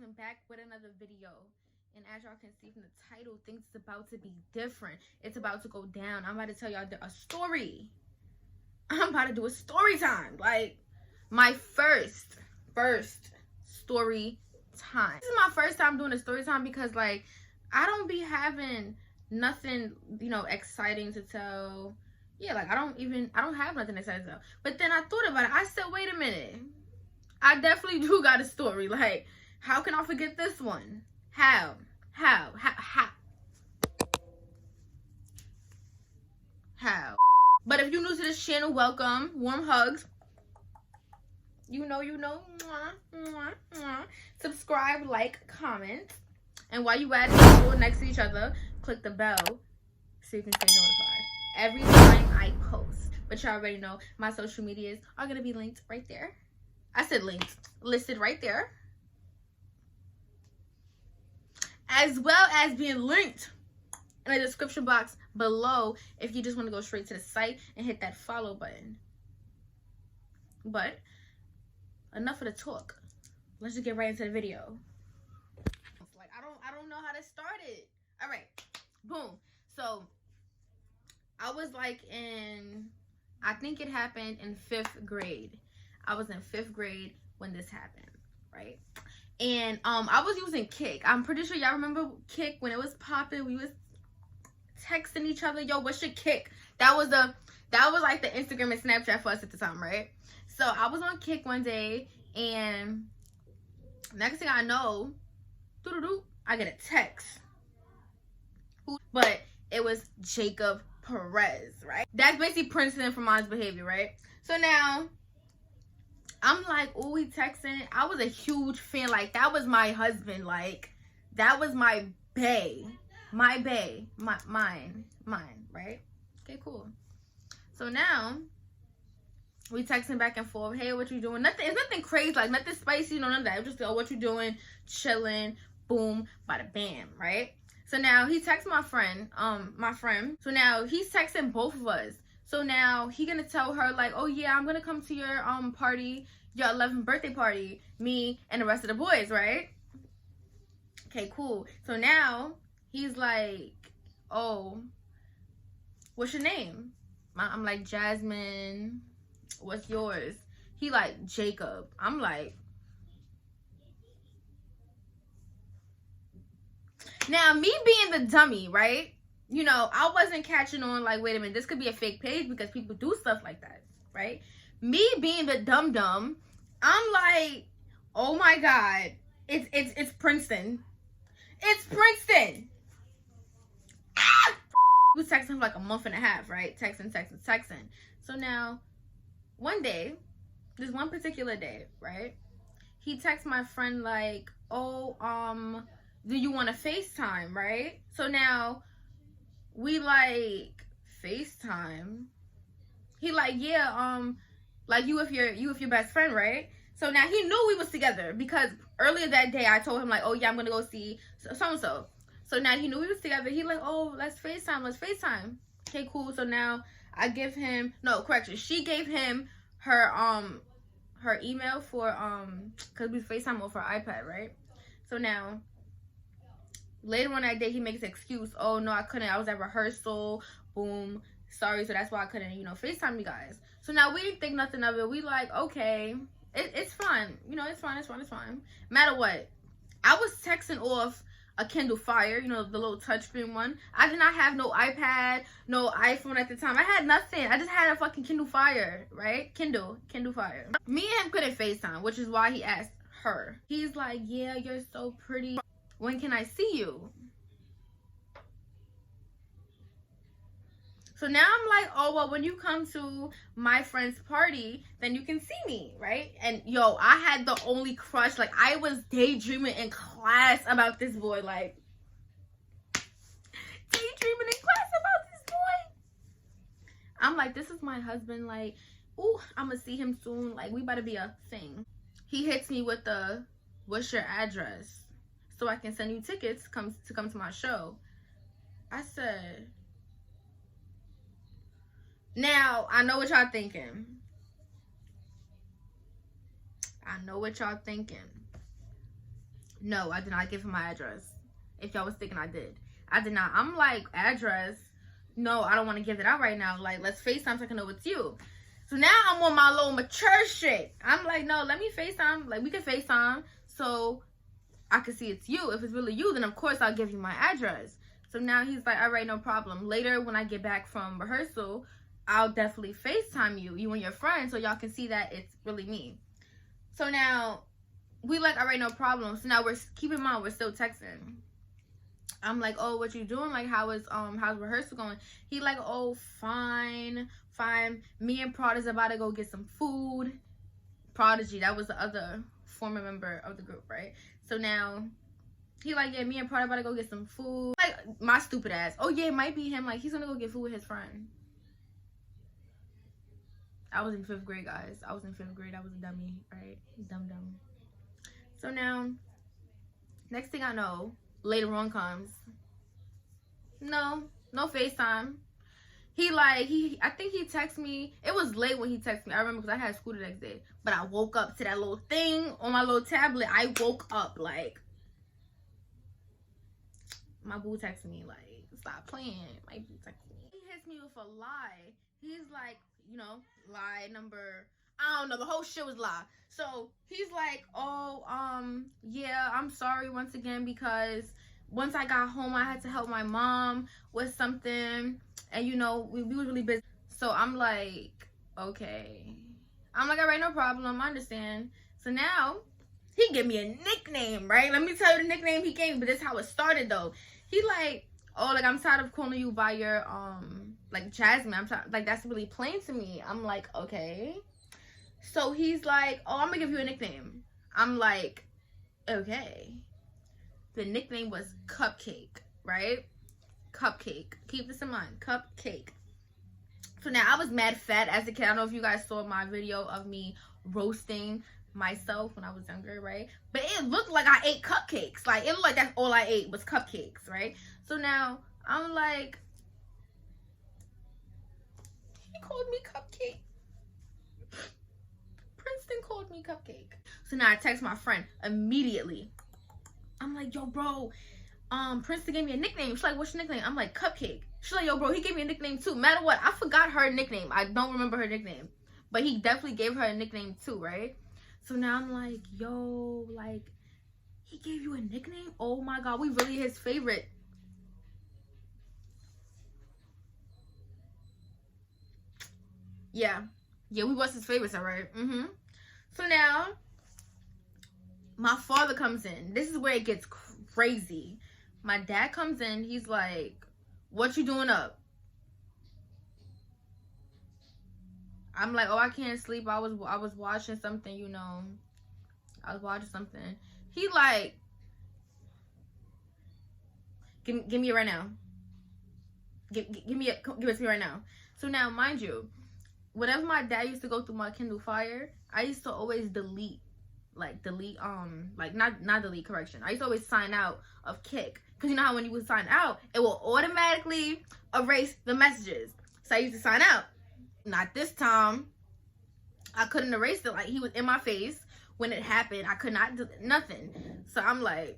I'm back with another video. And as y'all can see from the title, things is about to be different. It's about to go down. I'm about to tell y'all a story. I'm about to do a story time. Like, my first story time. This is my first time doing a story time because, like, I don't be having nothing, you know, exciting to tell. Yeah, like, I don't have nothing exciting to tell. But then I thought about it. I said, wait a minute. I definitely do got a story. Like, how can I forget this one? How? But if you're new to this channel, welcome. Warm hugs. You know. Subscribe, like, comment. And while you at it, next to each other, click the bell so you can stay notified every time I post. But y'all already know my social medias are going to be linked right there. I said linked. Listed right there. As well as being linked in the description box below if you just want to go straight to the site and hit that follow button. But enough of the talk. Let's just get right into the video. Like, I don't know how to start it. All right. Boom. So I was like I think it happened in 5th grade. I was in 5th grade when this happened, right? And I was using Kik. I'm pretty sure y'all remember Kik when it was popping. We was texting each other, yo, what's your Kik? That was like the Instagram and Snapchat for us at the time, right? So I was on Kik one day, and next thing I know, I get a text. But it was Jacob Perez, right? That's basically Princeton for Mom's Behavior, right? So now I'm like, oh, we texting. I was a huge fan. Like, that was my husband. Like, that was my bae. My bae. Mine, right? Okay, cool. So now we texting back and forth. Hey, what you doing? It's nothing crazy, like nothing spicy, you know, none of that. It was just, oh, what you doing? Chilling. Boom. Bada bam, right? So now he texts my friend. So now he's texting both of us. So now he gonna tell her, like, oh yeah, I'm gonna come to your party, your 11th birthday party, me and the rest of the boys, right? Okay, cool. So now he's like, oh, what's your name? I'm like, Jasmine. What's yours? He like, Jacob. I'm like, now me being the dummy, right? You know, I wasn't catching on, like, wait a minute, this could be a fake page because people do stuff like that, right? Me being the dum-dum, I'm like, oh my God, it's Princeton. It's Princeton. Ah! We was texting for like a month and a half, right? Texting. So now, one day, this one particular day, right? He texts my friend like, oh, do you want to FaceTime, right? So now, we like FaceTime. He like, yeah, like you with your best friend, right? So now he knew we was together because earlier that day I told him like, oh yeah, I'm gonna go see so-and-so. So now he knew we was together. He like, oh, let's FaceTime. Okay, cool. So now I give him, no, correction. She gave him her email for cause we FaceTime off her iPad, right? So now later on that day, he makes an excuse. Oh, no, I couldn't. I was at rehearsal. Boom. Sorry. So that's why I couldn't, you know, FaceTime you guys. So now we didn't think nothing of it. We like, okay, it's fine. You know, it's fine. Matter what. I was texting off a Kindle Fire, you know, the little touchscreen one. I did not have no iPad, no iPhone at the time. I had nothing. I just had a fucking Kindle Fire, right? Kindle Fire. Me and him couldn't FaceTime, which is why he asked her. He's like, yeah, you're so pretty. When can I see you? So now I'm like, oh, well, when you come to my friend's party, then you can see me, right? And yo, I had the only crush. Like, I was daydreaming in class about this boy. Like, daydreaming in class about this boy. I'm like, this is my husband. Like, ooh, I'm gonna see him soon. Like, we better be a thing. He hits me with the, what's your address? So I can send you tickets to come to my show. I said, now, I know what y'all thinking. No, I did not give him my address. If y'all was thinking I did. I did not. I'm like, address? No, I don't want to give it out right now. Like, let's FaceTime so I can know it's you. So now I'm on my little mature shit. I'm like, no, let me FaceTime. Like, we can FaceTime so I can see it's you. If it's really you, then of course I'll give you my address. So now he's like, all right, no problem. Later, when I get back from rehearsal, I'll definitely FaceTime you and your friend, so y'all can see that it's really me. So now we like, all right, no problem. So now keep in mind, we're still texting. I'm like, oh, what you doing? Like, how's rehearsal going? He like, oh, fine. Me and Prodigy's about to go get some food. Prodigy, that was the other former member of the group, right? So now he like, yeah, me and Prodigy about to go get some food. Like, my stupid ass. Oh yeah, it might be him. Like, he's gonna go get food with his friend. I was in 5th grade, guys. I was in 5th grade. I was a dummy, right? Dumb. So now, next thing I know, later on comes, no FaceTime. I think he texted me. It was late when he texted me. I remember because I had school the next day. But I woke up to that little thing on my little tablet. I woke up like, my boo texted me like, stop playing. My boo texted me. He hits me with a lie. He's like, lie number, I don't know, the whole shit was lie. So he's like, oh, yeah, I'm sorry once again because once I got home, I had to help my mom with something. And, we was really busy. So I'm like, okay. I'm like, all right, no problem. I understand. So now he gave me a nickname, right? Let me tell you the nickname he gave me, but this is how it started, though. He like, oh, like, I'm tired of calling you by your, like, Jasmine. I'm tired. Like, that's really plain to me. I'm like, okay. So he's like, oh, I'm gonna give you a nickname. I'm like, okay. The nickname was Cupcake, right? Cupcake. Keep this in mind. Cupcake. So now I was mad fat as a kid. I don't know if you guys saw my video of me roasting myself when I was younger, right? But it looked like I ate cupcakes. Like, it looked like that's all I ate was cupcakes, right? So now I'm like, he called me Cupcake. Princeton called me Cupcake. So now I text my friend immediately. I'm like, yo, bro, Princeton gave me a nickname. She's like, what's your nickname? I'm like, Cupcake. She's like, yo, bro, he gave me a nickname too. Matter what, I forgot her nickname. I don't remember her nickname. But he definitely gave her a nickname too, right? So now I'm like, yo, like, he gave you a nickname? Oh my God, we really his favorite. Yeah, we was his favorites, all right? So now, my father comes in. This is where it gets crazy. My dad comes in. He's like, what you doing up? I'm like, oh, I can't sleep. I was watching something, I was watching something. He like, give me it right now. Give it to me right now. So now, mind you, whenever my dad used to go through my Kindle Fire, I used to always delete, like not delete, correction. I used to always sign out of Kik. Because you know how when you would sign out, it will automatically erase the messages. So I used to sign out. Not this time. I couldn't erase it. Like, he was in my face when it happened. I could not do nothing. So I'm like,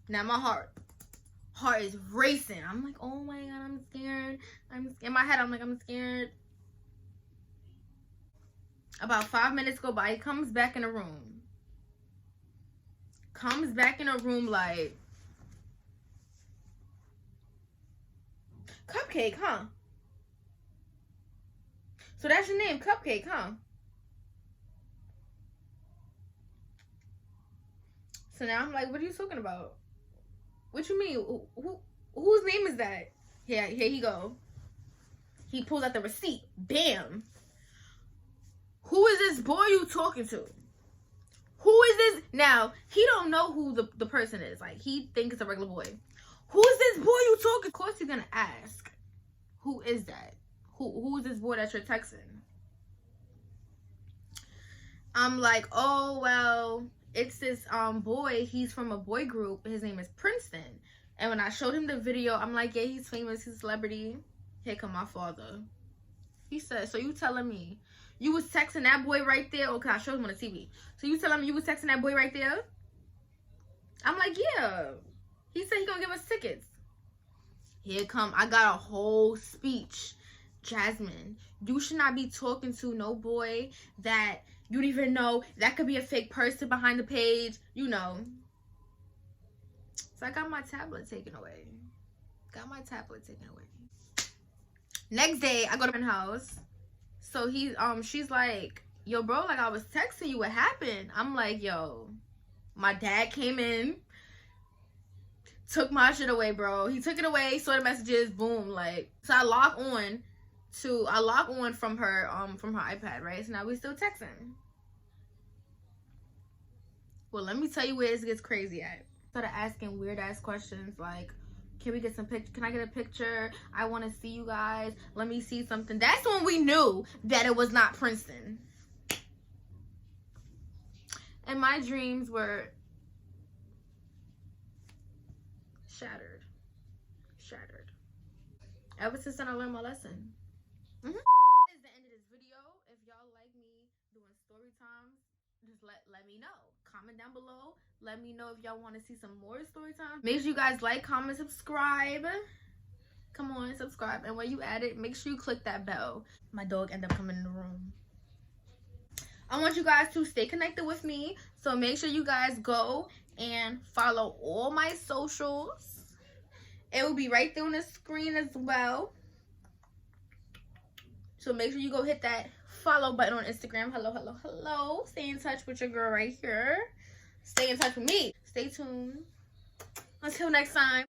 now my heart is racing. I'm like, oh my God, I'm scared. In my head, I'm like, I'm scared. About 5 minutes go by. He comes back in the room. Like, Cupcake, huh? So that's your name, Cupcake, huh? So now I'm like, what are you talking about? What you mean? Whose name is that? Here he go. He pulls out the receipt. Bam. Who is this boy you talking to? Who is this? Now, he don't know who the person is. Like, he thinks it's a regular boy. Who is this boy you talking? Of course he's gonna ask, who is that? Who is this boy that you're texting? I'm like, oh, well, it's this boy. He's from a boy group. His name is Princeton. And when I showed him the video, I'm like, yeah, he's famous. He's a celebrity. Here come my father. He said, so you telling me you was texting that boy right there. Okay, I showed him on the TV. So you telling me you was texting that boy right there? I'm like, yeah. He said he gonna give us tickets. Here come, I got a whole speech. Jasmine, you should not be talking to no boy that you don't even know. That could be a fake person behind the page, you know. So I got my tablet taken away. Next day, I go to my house. So she's like, yo, bro, like I was texting you. What happened? I'm like, yo, my dad came in, took my shit away, bro. He took it away, saw the messages, boom, like. So I log on from her iPad, right? So now we still texting. Well, let me tell you where this gets crazy at. Started asking weird ass questions like, can we get some picture? Can I get a picture? I want to see you guys. Let me see something. That's when we knew that it was not Princeton. And my dreams were shattered. Ever since then, I learned my lesson. This is the end of this video. If y'all like me doing story times, just let me know. Comment down below. Let me know if y'all want to see some more story time. Make sure you guys like, comment, subscribe. Come on, subscribe. And when you add it, make sure you click that bell. My dog ended up coming in the room. I want you guys to stay connected with me. So make sure you guys go and follow all my socials. It will be right there on the screen as well. So make sure you go hit that follow button on Instagram. Hello. Stay in touch with your girl right here. Stay in touch with me. Stay tuned. Until next time.